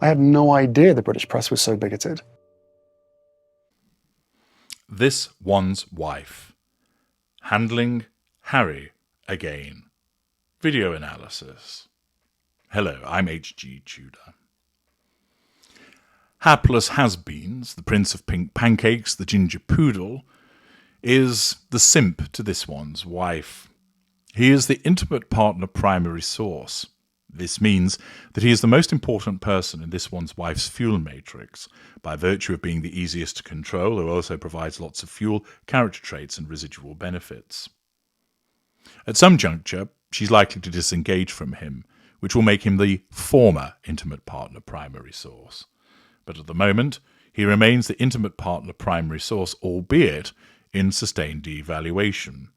I had no idea the British press was so bigoted. This one's wife. Handling Harry again. Video analysis. Hello, I'm H.G. Tudor. Hapless has-beens, the Prince of Pink Pancakes, the Ginger Poodle, is the simp to this one's wife. He is the intimate partner primary source. This means that he is the most important person in this one's wife's fuel matrix, by virtue of being the easiest to control, who also provides lots of fuel, character traits, and residual benefits. At some juncture, she's likely to disengage from him, which will make him the former intimate partner primary source. But at the moment, he remains the intimate partner primary source, albeit in sustained devaluation.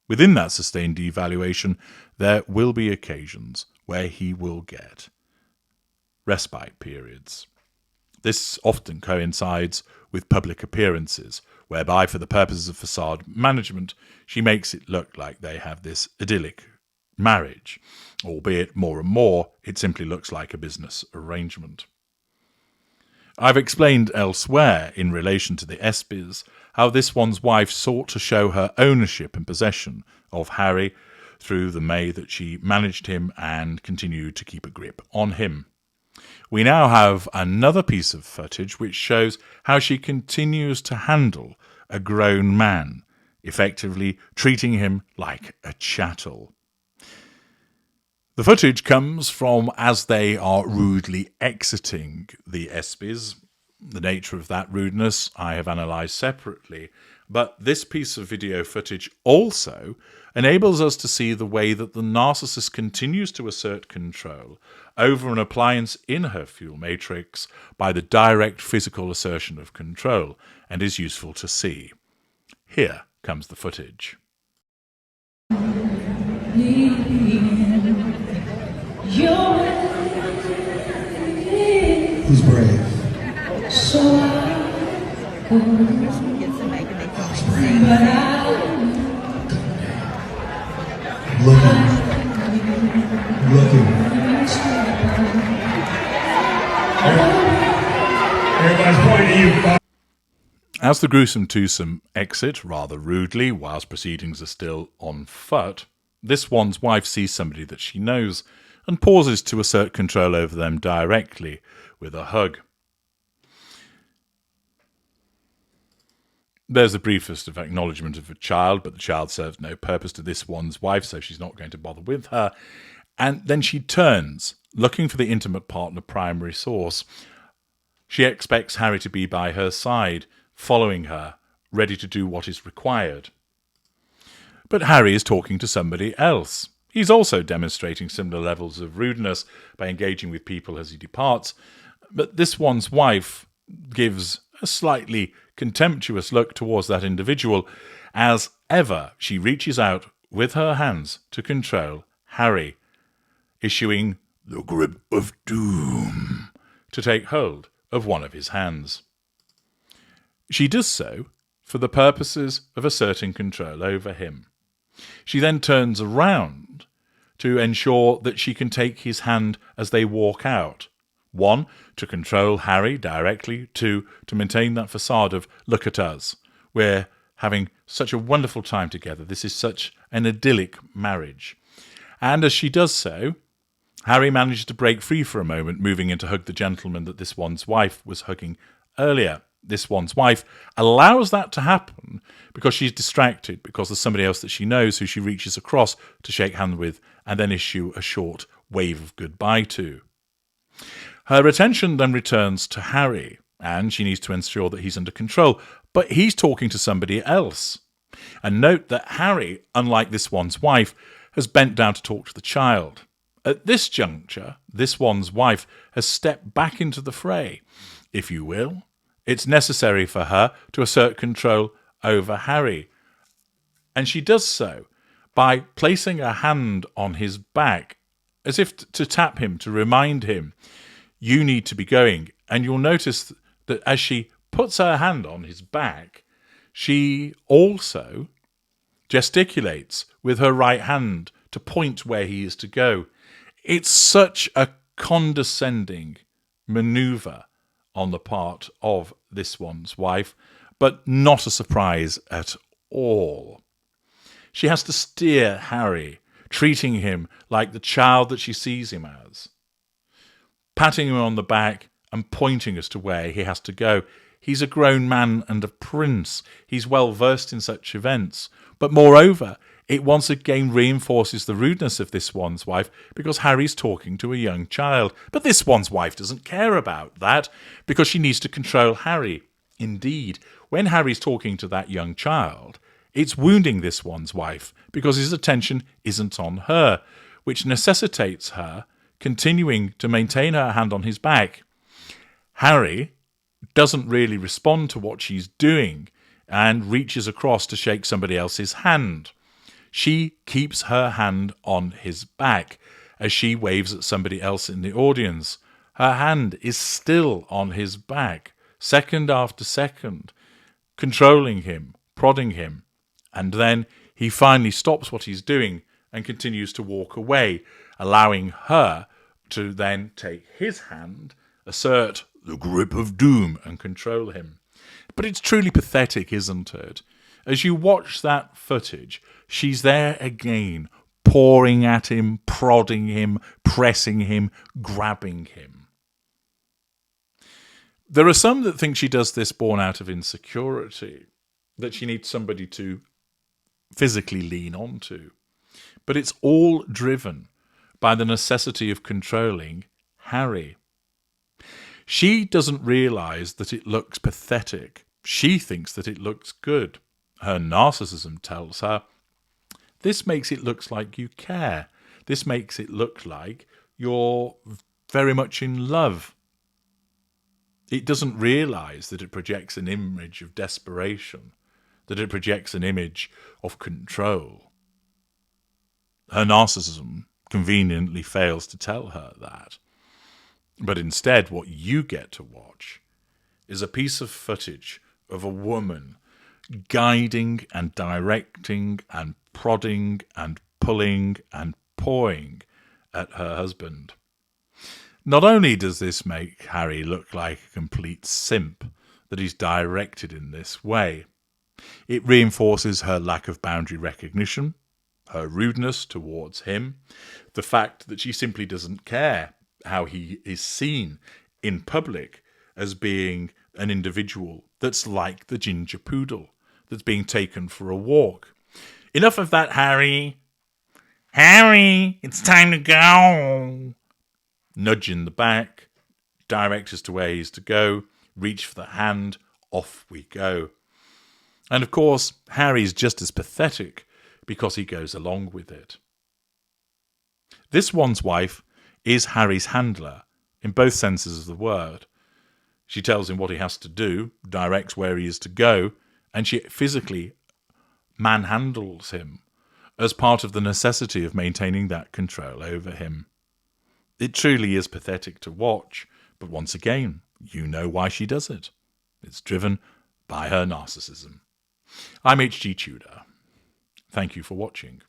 Within that sustained devaluation, there will be occasions where he will get respite periods. This often coincides with public appearances, whereby for the purposes of facade management, she makes it look like they have this idyllic marriage, albeit more and more it simply looks like a business arrangement. I've explained elsewhere in relation to the ESPYs how this one's wife sought to show her ownership and possession of Harry through the May that she managed him and continued to keep a grip on him. We now have another piece of footage which shows how she continues to handle a grown man, effectively treating him like a chattel. The footage comes from as they are rudely exiting the ESPYs. The nature of that rudeness I have analysed separately, but this piece of video footage also enables us to see the way that the narcissist continues to assert control over an appliance in her fuel matrix by the direct physical assertion of control, and is useful to see. Here comes the footage. Who's brave? So Looking. Everybody's pointing to you. As the gruesome twosome exit rather rudely whilst proceedings are still on foot, this one's wife sees somebody that she knows and pauses to assert control over them directly with a hug. There's the briefest of acknowledgement of a child, but the child serves no purpose to this one's wife, so she's not going to bother with her. And then she turns, looking for the intimate partner primary source. She expects Harry to be by her side, following her, ready to do what is required. But Harry is talking to somebody else. He's also demonstrating similar levels of rudeness by engaging with people as he departs, but this one's wife gives a slightly contemptuous look towards that individual as ever she reaches out with her hands to control Harry, issuing the grip of doom to take hold of one of his hands. She does so for the purposes of asserting control over him. She then turns around to ensure that she can take his hand as they walk out. 1, to control Harry directly. 2, to maintain that facade of, look at us. We're having such a wonderful time together. This is such an idyllic marriage. And as she does so, Harry manages to break free for a moment, moving in to hug the gentleman that this one's wife was hugging earlier. This one's wife allows that to happen because she's distracted, because there's somebody else that she knows who she reaches across to shake hands with and then issue a short wave of goodbye to. Her attention then returns to Harry, and she needs to ensure that he's under control, but he's talking to somebody else. And note that Harry, unlike this one's wife, has bent down to talk to the child. At this juncture, this one's wife has stepped back into the fray, if you will. It's necessary for her to assert control over Harry. And she does so by placing a hand on his back, as if to tap him, to remind him, you need to be going. And you'll notice that as she puts her hand on his back, she also gesticulates with her right hand to point where he is to go. It's such a condescending maneuver on the part of this one's wife, but not a surprise at all. She has to steer Harry, treating him like the child that she sees him as, patting him on the back and pointing as to where he has to go. He's a grown man and a prince. He's well versed in such events. But moreover, it once again reinforces the rudeness of this one's wife because Harry's talking to a young child. But this one's wife doesn't care about that because she needs to control Harry. Indeed, when Harry's talking to that young child, it's wounding this one's wife because his attention isn't on her, which necessitates her continuing to maintain her hand on his back. Harry doesn't really respond to what she's doing and reaches across to shake somebody else's hand. She keeps her hand on his back as she waves at somebody else in the audience. Her hand is still on his back, second after second, controlling him, prodding him. And then he finally stops what he's doing and continues to walk away, allowing her to then take his hand, assert the grip of doom and control him. But it's truly pathetic, isn't it? As you watch that footage, she's there again, pouring at him, prodding him, pressing him, grabbing him. There are some that think she does this born out of insecurity, that she needs somebody to physically lean onto. But it's all driven by the necessity of controlling Harry. She doesn't realise that it looks pathetic. She thinks that it looks good. Her narcissism tells her, this makes it look like you care. This makes it look like you're very much in love. It doesn't realise that it projects an image of desperation, that it projects an image of control. Her narcissism conveniently fails to tell her that. But instead, what you get to watch is a piece of footage of a woman guiding and directing and prodding and pulling and pawing at her husband. Not only does this make Harry look like a complete simp that he's directed in this way, it reinforces her lack of boundary recognition, her rudeness towards him, the fact that she simply doesn't care how he is seen in public as being an individual that's like the ginger poodle that's being taken for a walk. Enough of that, Harry. Harry, it's time to go. Nudge in the back, direct as to where he's to go, reach for the hand, off we go. And of course, Harry's just as pathetic because he goes along with it. This one's wife is Harry's handler in both senses of the word. She tells him what he has to do, directs where he is to go, and she physically manhandles him as part of the necessity of maintaining that control over him. It truly is pathetic to watch, but once again, you know why she does it. It's driven by her narcissism. I'm HG Tudor. Thank you for watching.